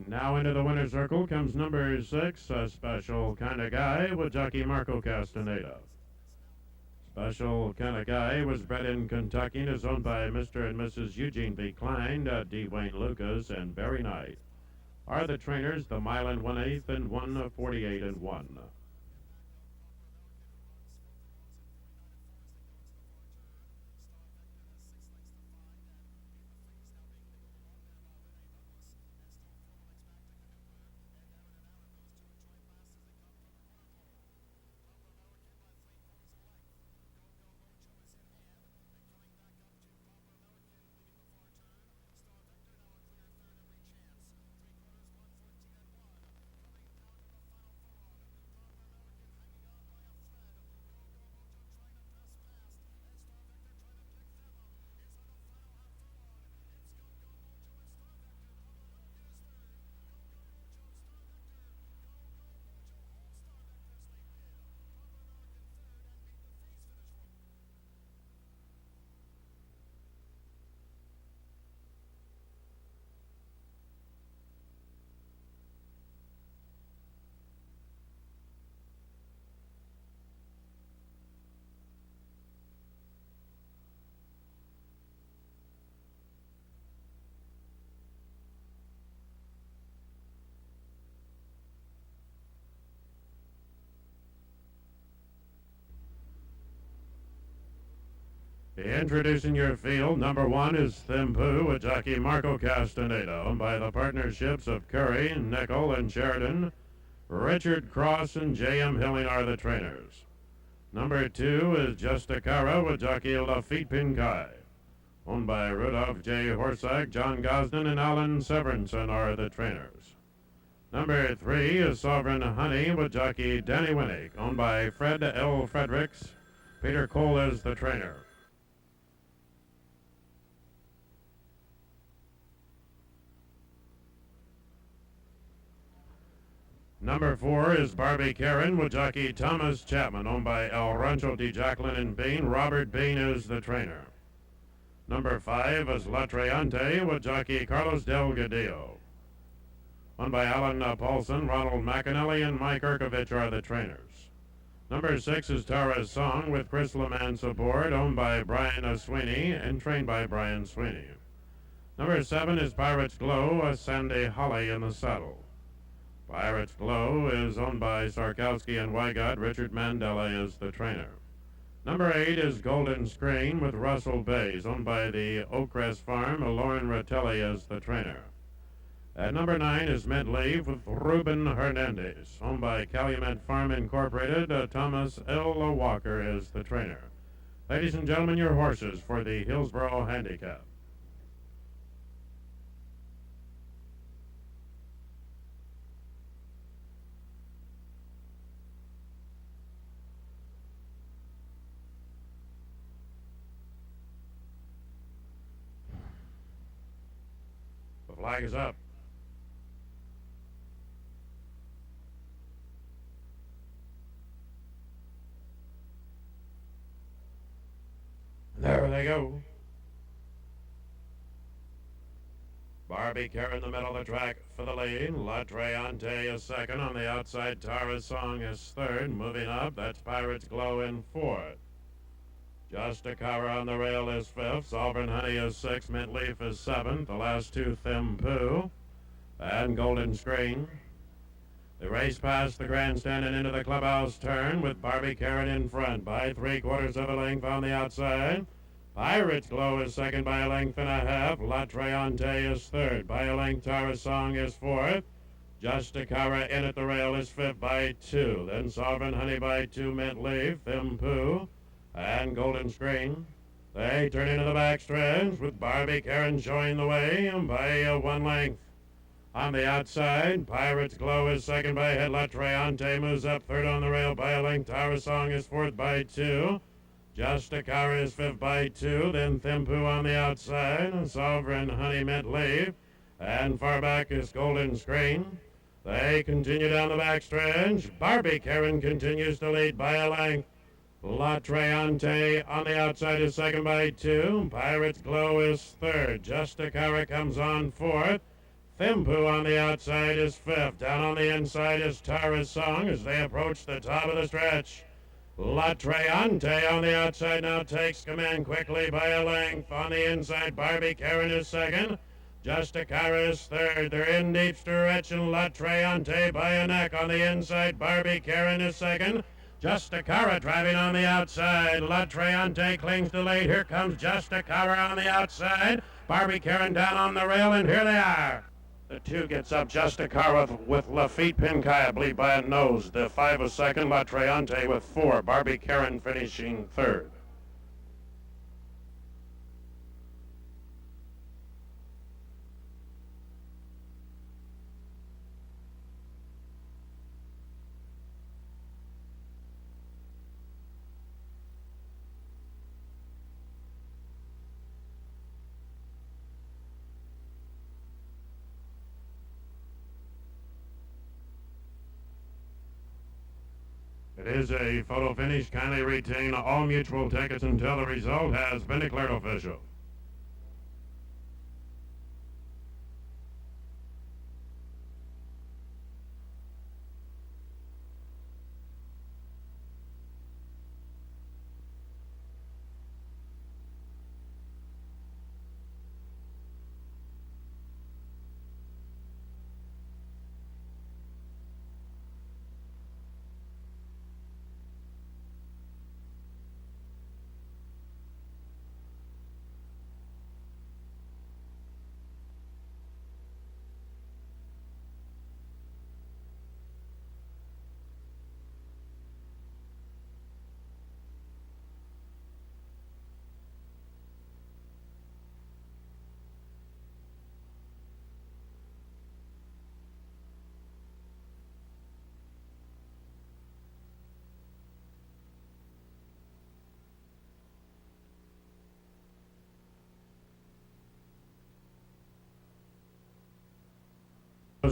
Now into the winner's circle comes number 6, a Special kind of guy with Jockey Marco Castaneda. Special kind of guy was bred in Kentucky and is owned by Mr. and Mrs. Eugene V. Klein, D. Wayne Lucas, and Barry Knight. Are the trainers the mile and 1/8 and 1:48 and 1. Introducing your field, number 1 is Thimpu with jockey Marco Castaneda, owned by the partnerships of Curry, Nickel, and Sheridan. Richard Cross and J.M. Hilling are the trainers. Number 2 is Justicara with jockey Lafitte Pinkai, owned by Rudolph J. Horsack, John Gosden, and Alan Severinson are the trainers. Number 3 is Sovereign Honey with jockey Danny Winnick, owned by Fred L. Fredericks. Peter Cole is the trainer. Number 4 is Barbie Karen with jockey Thomas Chapman, owned by El Rancho de Jacqueline and Bean. Robert Bean is the trainer. Number 5 is La Treante with jockey Carlos Delgadillo, owned by Alan Paulson. Ronald McAnally and Mike Urkovich are the trainers. Number 6 is Tara's Song with Chris Lamance aboard, owned by Brian Sweeney and trained by Brian Sweeney. Number 7 is Pirates Glow, Sandy Holly in the saddle. Pirates Glow is owned by Sarkowski and Wygott. Richard Mandela is the trainer. Number 8 is Golden Screen with Russell Bays, owned by the Oakcrest Farm. Lauren Ratelli is the trainer. At number 9 is Medleaf with Ruben Hernandez, owned by Calumet Farm Incorporated. Thomas L. Walker is the trainer. Ladies and gentlemen, your horses for the Hillsborough Handicap. The flag is up. There they go. Barbie Care in the middle of the track for the lead. La Treante is second. On the outside, Tara's Song is third. Moving up, that's Pirates Glow in fourth. Justicara on the rail is fifth. Sovereign Honey is sixth. Mint Leaf is seventh. The last two, Thimpu and Golden Screen. The race past the grandstand and into the clubhouse turn with Barbie Karen in front by 3/4 of a length on the outside. Pirates Glow is second by a length and a half. La Treante is third by a length. Tara's Song is fourth. Justicara in at the rail is fifth by 2. Then Sovereign Honey by 2. Mint Leaf, Thimpu, and Golden Screen. They turn into the backstretch with Barbie Karen showing the way by 1 length. On the outside, Pirates Glow is second by a head. La Treante moves up third on the rail by a length. Tara's Song is fourth by 2. Justicara is fifth by 2. Then Thimpu on the outside. Sovereign Honey, Mint Leaf, and far back is Golden Screen. They continue down the backstretch. Barbie Karen continues to lead by a length. La Treante on the outside is second by 2. Pirates Glow is third. Justicara comes on fourth. Thimpu on the outside is fifth. Down on the inside is Tara's Song as they approach the top of the stretch. La Treante on the outside now takes command quickly by a length. On the inside, Barbie Karen is second. Justicara is third. They're in deep stretch and La Treante by a neck. On the inside, Barbie Karen is second. Justicara driving on the outside. La Treante clings to lead. Here comes Justicara on the outside. Barbie Karen down on the rail, and here they are. The 2 gets up. Justicara with Lafitte Pinkai, I believe, by a nose. The 5 is second. La Treante with 4. Barbie Karen finishing third. It is a photo finish. Kindly retain all mutual tickets until the result has been declared official.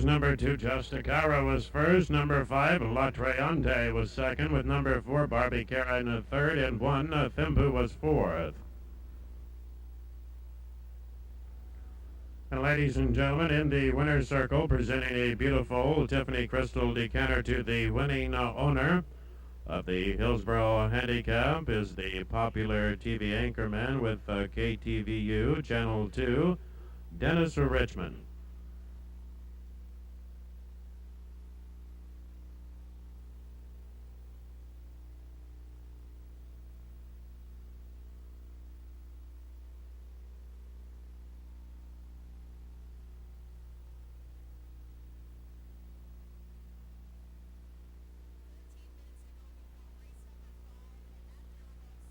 Number 2, Justicara was first. Number 5, La Treante was second, with number 4, Barbie Karen third, and 1, Thimpu was fourth. And ladies and gentlemen, in the winner's circle, presenting a beautiful Tiffany Crystal decanter to the winning owner of the Hillsborough Handicap is the popular TV anchorman with KTVU Channel 2, Dennis Richmond.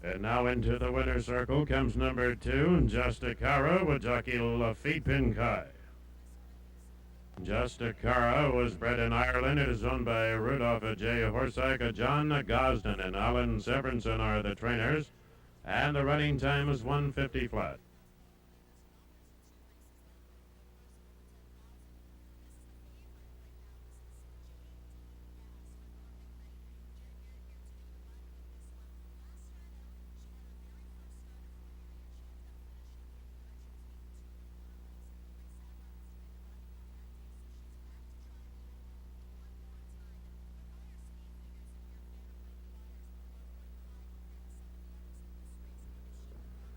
And now into the winner's circle comes number 2, Justicara with jockey Lafitte Pinkai. Justicara was bred in Ireland. It is owned by Rudolph J. Horsack, John Gosden, and Alan Severinson are the trainers. And the running time is 1:50 flat.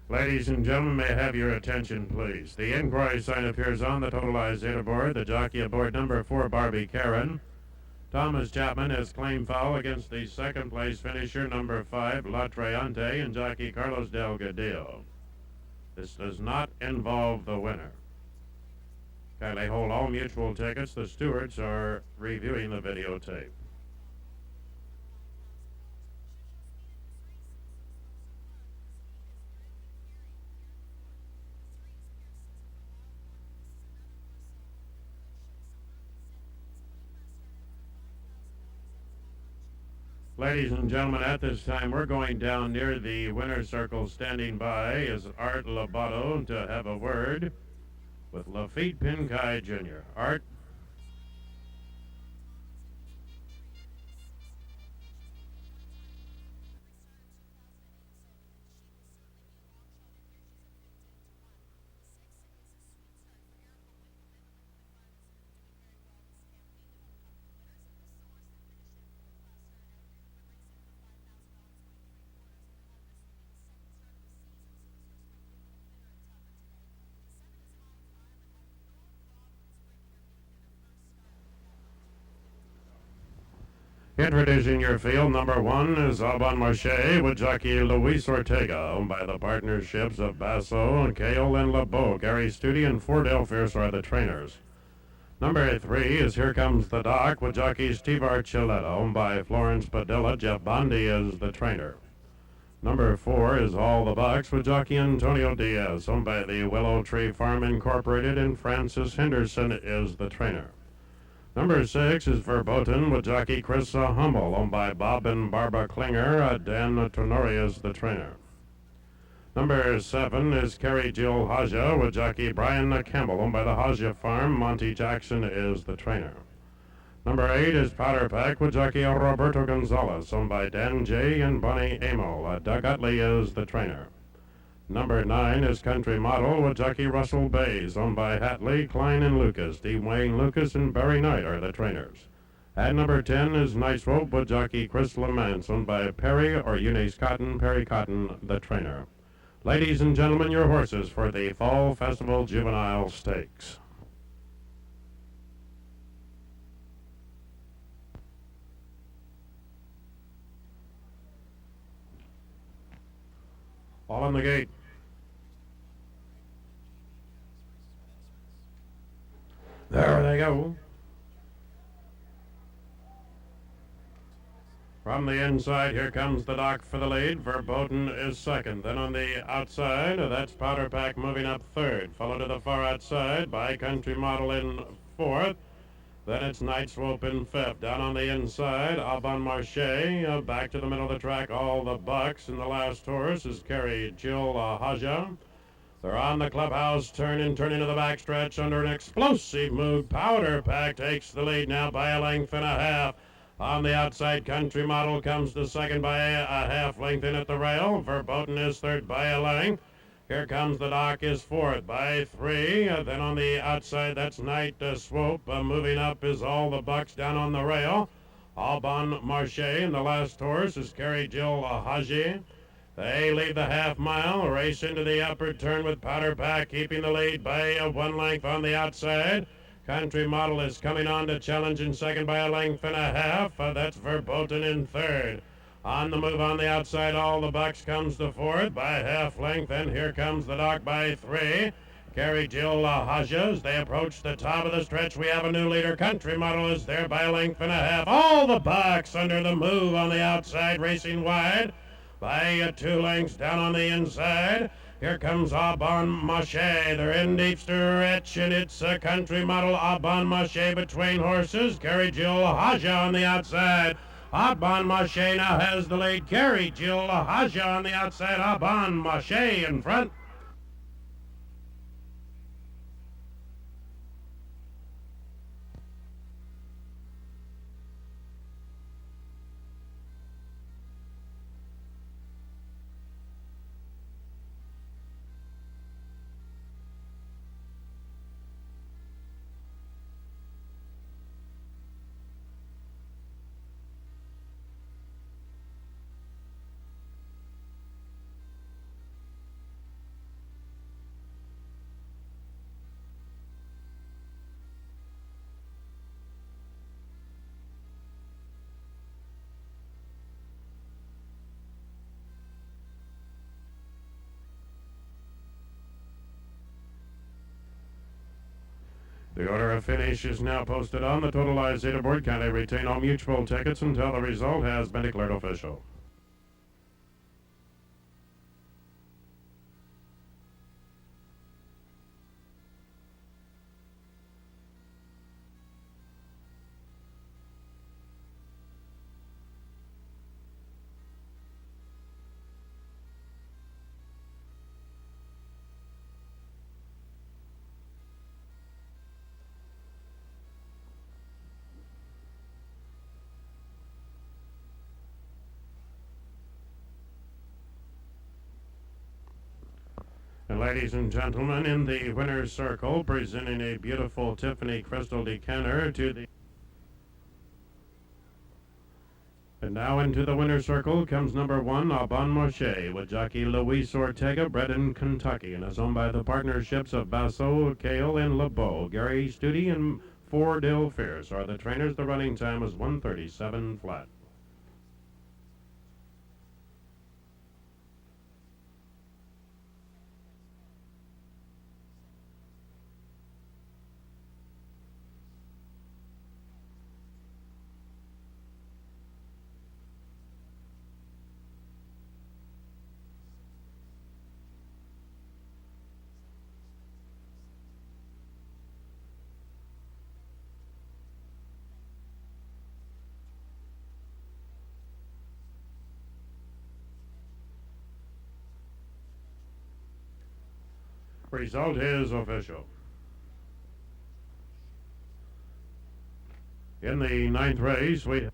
Ladies and gentlemen, may I have your attention, please? The inquiry sign appears on the totalizer board. The jockey aboard number 4, Barbie Karen. Thomas Chapman has claimed foul against the second place finisher, number 5, La Treante, and jockey Carlos Delgadillo. This does not involve the winner. Kindly hold all mutual tickets. The stewards are reviewing the videotape. Ladies and gentlemen, at this time, we're going down near the winner's circle. Standing by is Art Lobato to have a word with Lafitte Pinkai Jr. Art. Introducing your field, number 1 is Alban Marche with jockey Luis Ortega, owned by the partnerships of Basso, Cale, and LeBeau. Gary Studi and Fordell Fierce are the trainers. Number 3 is Here Comes the Doc with jockey Steve Archuleta, owned by Florence Padilla. Jeff Bondi is the trainer. Number 4 is All the Bucks with jockey Antonio Diaz, owned by the Willow Tree Farm Incorporated, and Francis Henderson is the trainer. Number 6 is Verboten with jockey Chris Humble, owned by Bob and Barbara Klinger. Dan Tonori is the trainer. Number 7 is Carrie Jill Haja with jockey Brian Campbell, owned by the Haja Farm. Monty Jackson is the trainer. Number 8 is Powder Pack with jockey Roberto Gonzalez, owned by Dan J. and Bonnie Amo. Doug Utley is the trainer. Number 9 is Country Model with jockey Russell Bays, owned by Hatley, Klein, and Lucas. Dwayne Lucas and Barry Knight are the trainers. At number 10 is Nice Rope with jockey Chris Lamance, owned by Perry or Eunice Cotton, Perry Cotton, the trainer. Ladies and gentlemen, your horses for the Fall Festival Juvenile Stakes. All on the gate. There they go. From the inside, here comes the Doc for the lead. Verboten is second. Then on the outside, that's Powder Pack moving up third. Followed to the far outside by Country Model in fourth. Then it's Night Swope in fifth. Down on the inside, Alban Marche. Back to the middle of the track, All the Bucks. And the last horse is Carrie Jill Haja. They're on the clubhouse turn into the backstretch under an explosive move. Powder Pack takes the lead now by a length and a half. On the outside, Country Model comes to second by a half length in at the rail. Verboten is third by a length. Here comes the Doc is fourth by 3. Then on the outside, that's Night Swope. Moving up is All the Bucks down on the rail. Au Bon Marché, and the last horse is Carrie Jill Haji. They leave the half mile, race into the upper turn with Powder Pack keeping the lead by 1 length on the outside. Country Model is coming on to challenge in second by a length and a half. That's Verboten in third. On the move on the outside, All the Bucks comes to fourth by half length, and here comes the Doc by 3. Carrie Jill Hajas. They approach the top of the stretch. We have a new leader. Country Model is there by a length and a half. All the Bucks under the move on the outside, racing wide by 2 lengths down on the inside. Here comes Au Bon Marché. They're in deep stretch, and it's a Country Model Au Bon Marché between horses. Carrie Jill Haja on the outside. Au Bon Marché now has the lead. Carrie Jill Haja on the outside. Au Bon Marché in front. The order of finish is now posted on the totalized data board. Kindly retain all mutual tickets until the result has been declared official. And ladies and gentlemen, in the winner's circle, presenting a beautiful Tiffany Crystal decanter to the... And now into the winner's circle comes number 1, Au Bon Marché, with jockey Luis Ortega, bred in Kentucky, and is owned by the partnerships of Basso, Cale, and LeBeau. Gary Studi and Fordell Fierce are the trainers. The running time is 1:37 flat. Result is official. In the 9th race, we